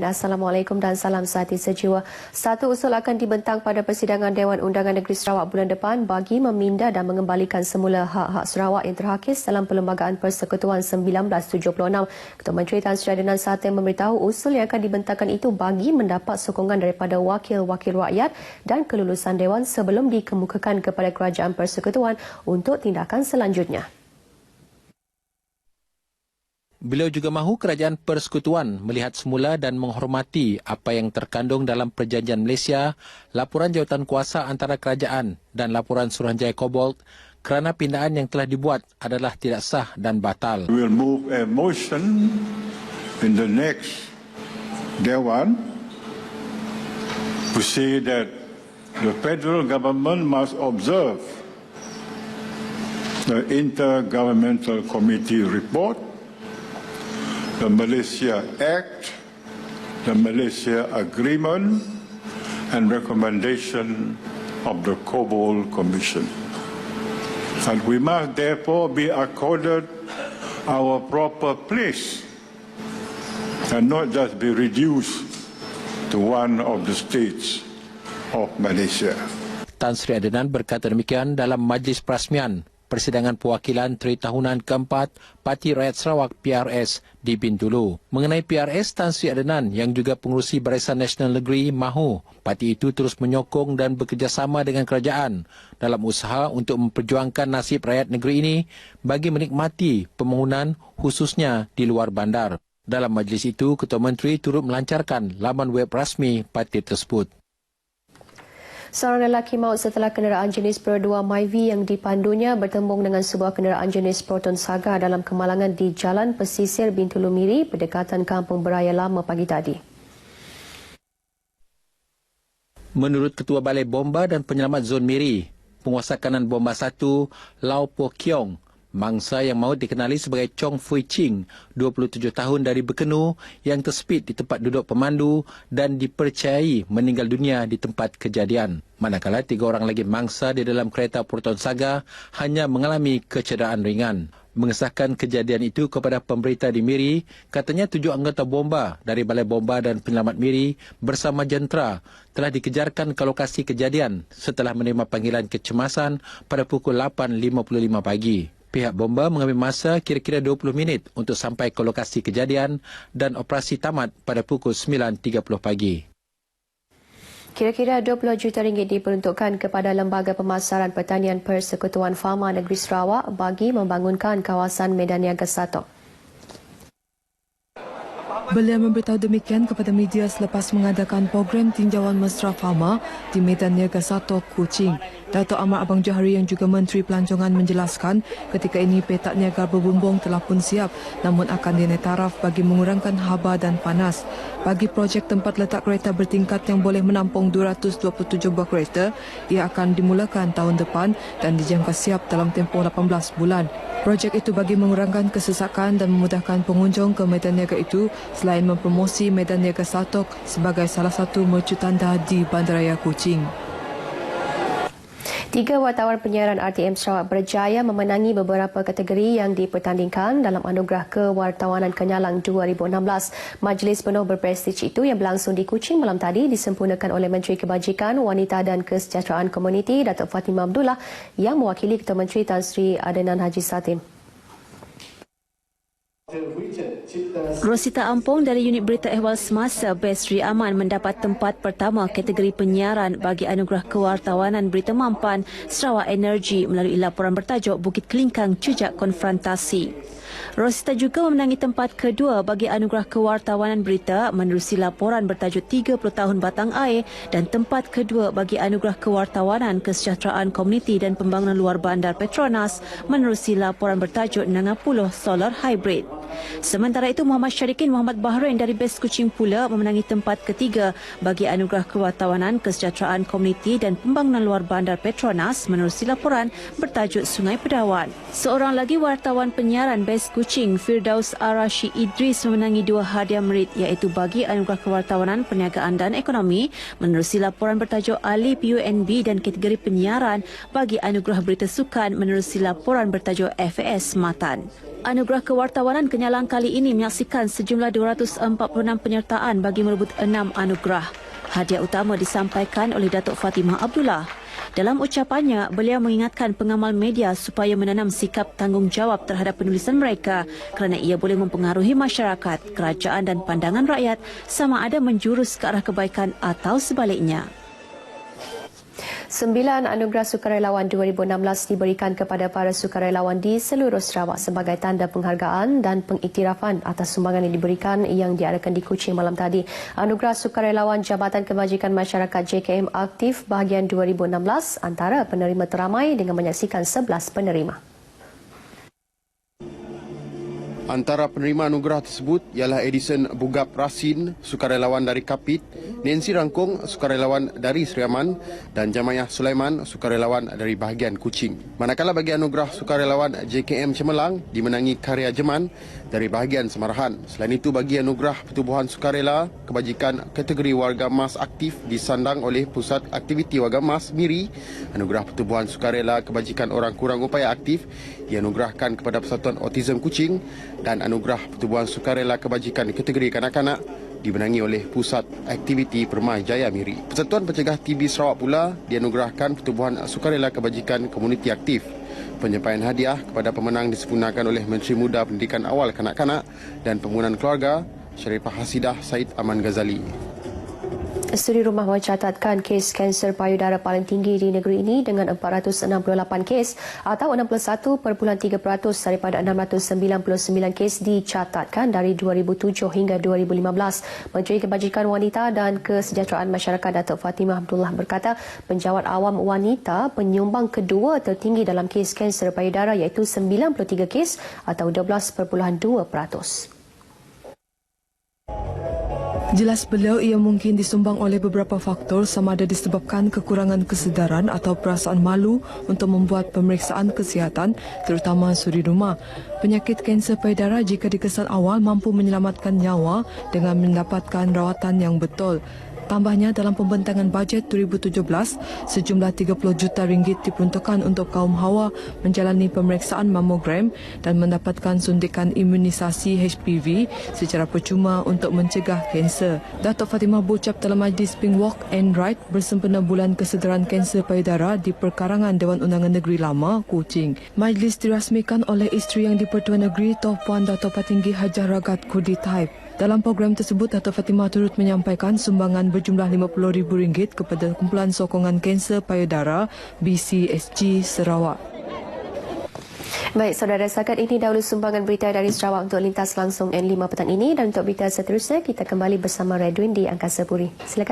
Assalamualaikum dan salam sehati sejiwa. Satu usul akan dibentang pada persidangan Dewan Undangan Negeri Sarawak bulan depan bagi meminda dan mengembalikan semula hak-hak Sarawak yang terhakis dalam Perlembagaan Persekutuan 1976. Ketua Menteri Tan Sri Adenan Satem memberitahu usul yang akan dibentangkan itu bagi mendapat sokongan daripada wakil-wakil rakyat dan kelulusan Dewan sebelum dikemukakan kepada Kerajaan Persekutuan untuk tindakan selanjutnya. Beliau juga mahu Kerajaan Persekutuan melihat semula dan menghormati apa yang terkandung dalam Perjanjian Malaysia, laporan jawatan kuasa antara kerajaan dan laporan Suruhanjaya Cobalt kerana pindaan yang telah dibuat adalah tidak sah dan batal. We will move a motion in the next Dewan to say that the federal government must observe the Intergovernmental Committee report, the Malaysia Act, the Malaysia Agreement, and recommendation of the Cobalt Commission. And we must therefore be accorded our proper place and not just be reduced to one of the states of Malaysia. Tan Sri Adenan berkata demikian dalam Majlis Perasmian Persidangan Perwakilan Tri Tahunan keempat Parti Rakyat Sarawak PRS di Bintulu. Mengenai PRS, Tan Sri Adenan yang juga pengurusi Barisan Nasional Negeri mahu parti itu terus menyokong dan bekerjasama dengan kerajaan dalam usaha untuk memperjuangkan nasib rakyat negeri ini bagi menikmati pembangunan khususnya di luar bandar. Dalam majlis itu, Ketua Menteri turut melancarkan laman web rasmi parti tersebut. Seorang lelaki maut setelah kenderaan jenis Pro 2 Myvi yang dipandunya bertembung dengan sebuah kenderaan jenis Proton Saga dalam kemalangan di Jalan Pesisir Bintulu Miri, berdekatan Kampung Beraya Lama pagi tadi. Menurut Ketua Balai Bomba dan Penyelamat Zon Miri, Penguasa Kanan Bomba 1, Lau Po Kiong, mangsa yang maut dikenali sebagai Chong Fui Ching, 27 tahun dari Bekenu yang tersepit di tempat duduk pemandu dan dipercayai meninggal dunia di tempat kejadian. Manakala 3 orang lagi mangsa di dalam kereta Proton Saga hanya mengalami kecederaan ringan. Mengesahkan kejadian itu kepada pemberita di Miri, katanya 7 anggota bomba dari Balai Bomba dan Penyelamat Miri bersama jentera telah dikejarkan ke lokasi kejadian setelah menerima panggilan kecemasan pada pukul 8.55 pagi. Pihak bomba mengambil masa kira-kira 20 minit untuk sampai ke lokasi kejadian dan operasi tamat pada pukul 9.30 pagi. Kira-kira 20 juta ringgit diperuntukkan kepada Lembaga Pemasaran Pertanian Persekutuan Fama Negeri Sarawak bagi membangunkan kawasan Medan Niaga Satok. Beliau memberitahu demikian kepada media selepas mengadakan program tinjauan mesra Fama di Medan Niaga Satok, Kuching. Dato' Ahmad Abang Johari yang juga Menteri Pelancongan menjelaskan ketika ini petak niaga berbumbung telah pun siap namun akan dinaik taraf bagi mengurangkan haba dan panas. Bagi projek tempat letak kereta bertingkat yang boleh menampung 227 buah kereta, ia akan dimulakan tahun depan dan dijangka siap dalam tempoh 18 bulan. Projek itu bagi mengurangkan kesesakan dan memudahkan pengunjung ke Medan Niaga itu selain mempromosi Medan Niaga Satok sebagai salah satu mercu tanda di Bandaraya Kuching. 3 wartawan penyiaran RTM Sarawak berjaya memenangi beberapa kategori yang dipertandingkan dalam Anugerah Kewartawanan Kenyalang 2016. Majlis penuh berprestij itu yang berlangsung di Kuching malam tadi disempurnakan oleh Menteri Kebajikan, Wanita dan Kesejahteraan Komuniti Datuk Fatimah Abdullah yang mewakili Ketua Menteri Tan Sri Adenan Haji Satim. Rosita Ampong dari Unit Berita Ehwal Semasa Besri Aman mendapat tempat pertama kategori penyiaran bagi Anugerah Kewartawanan Berita Mampan Sarawak Energi melalui laporan bertajuk Bukit Kelingkang Jejak Konfrontasi. Rosita juga memenangi tempat kedua bagi Anugerah Kewartawanan Berita menerusi laporan bertajuk 30 tahun batang air dan tempat kedua bagi Anugerah Kewartawanan Kesejahteraan Komuniti dan Pembangunan Luar Bandar Petronas menerusi laporan bertajuk 60 Solar Hybrid. Sementara itu, Muhammad Syarikin Muhammad Bahrain dari Bes Kuching pula memenangi tempat ketiga bagi Anugerah Kewartawanan Kesejahteraan Komuniti dan Pembangunan Luar Bandar Petronas menerusi laporan bertajuk Sungai Pedawan. Seorang lagi wartawan penyiaran Bes Kuching, Firdaus Arashi Idris memenangi 2 hadiah merit iaitu bagi anugerah kewartawanan, perniagaan dan ekonomi menerusi laporan bertajuk Ali PUNB dan kategori penyiaran bagi anugerah berita sukan menerusi laporan bertajuk FAS Matan. Anugerah kewartawanan Kenyalang kali ini menyaksikan sejumlah 246 penyertaan bagi merebut 6 anugerah. Hadiah utama disampaikan oleh Datuk Fatimah Abdullah. Dalam ucapannya, beliau mengingatkan pengamal media supaya menanam sikap tanggungjawab terhadap penulisan mereka kerana ia boleh mempengaruhi masyarakat, kerajaan dan pandangan rakyat sama ada menjurus ke arah kebaikan atau sebaliknya. 9 anugerah sukarelawan 2016 diberikan kepada para sukarelawan di seluruh Sarawak sebagai tanda penghargaan dan pengiktirafan atas sumbangan yang diberikan yang diadakan di Kuching malam tadi. Anugerah sukarelawan Jabatan Kebajikan Masyarakat JKM aktif bahagian 2016 antara penerima teramai dengan menyaksikan 11 penerima. Antara penerima anugerah tersebut ialah Edison Bugap Rasin, sukarelawan dari Kapit, Nancy Rangkong, sukarelawan dari Seriaman dan Jamayah Sulaiman, sukarelawan dari bahagian Kuching. Manakala bagi anugerah sukarelawan JKM Cemerlang dimenangi Karya Jeman dari bahagian Semarahan. Selain itu bagi anugerah Pertubuhan Sukarela Kebajikan kategori Warga Mas Aktif disandang oleh Pusat Aktiviti Warga Mas Miri. Anugerah Pertubuhan Sukarela Kebajikan Orang Kurang Upaya Aktif dianugerahkan kepada Persatuan Autism Kuching dan anugerah Pertubuhan Sukarela Kebajikan kategori kanak-kanak dimenangi oleh Pusat Aktiviti Permai Jaya Miri. Persatuan Pencegah TB Sarawak pula dianugerahkan Pertubuhan Sukarela Kebajikan Komuniti Aktif. Penyampaian hadiah kepada pemenang disempurnakan oleh Menteri Muda Pendidikan Awal Kanak-kanak dan Pembangunan Keluarga Sharifah Hasidah Said Aman Ghazali. Studi Rumah mencatatkan kes kanser payudara paling tinggi di negeri ini dengan 468 kes atau 61.3% daripada 699 kes dicatatkan dari 2007 hingga 2015. Menteri Kebajikan Wanita dan Kesejahteraan Masyarakat Datuk Fatimah Abdullah berkata penjawat awam wanita penyumbang kedua tertinggi dalam kes kanser payudara iaitu 93 kes atau 12.2%. Jelas beliau ia mungkin disumbang oleh beberapa faktor sama ada disebabkan kekurangan kesedaran atau perasaan malu untuk membuat pemeriksaan kesihatan terutama suri rumah. Penyakit kanser payudara jika dikesan awal mampu menyelamatkan nyawa dengan mendapatkan rawatan yang betul. Tambahnya dalam pembentangan bajet 2017, sejumlah 30 juta ringgit diperuntukkan untuk kaum hawa menjalani pemeriksaan mamogram dan mendapatkan suntikan imunisasi HPV secara percuma untuk mencegah kanser. Datuk Fatimah berucap dalam majlis Pink Walk and Ride bersempena Bulan Kesedaran Kanser Payudara di Perkarangan Dewan Undangan Negeri Lama, Kuching. Majlis dirasmikan oleh isteri yang di-Pertuan Negeri Tuan Puan Dato' Patinggi Hajah Ragat Kurdi Taib. Dalam program tersebut, Datuk Fatimah turut menyampaikan sumbangan berjumlah RM50,000 kepada Kumpulan Sokongan Kanser Payudara BCSG Sarawak. Baik, saudara, setakat ini dahulu sumbangan berita dari Sarawak untuk lintas langsung N5 petang ini dan untuk berita seterusnya kita kembali bersama Redwin di Angkasa Puri. Silakan.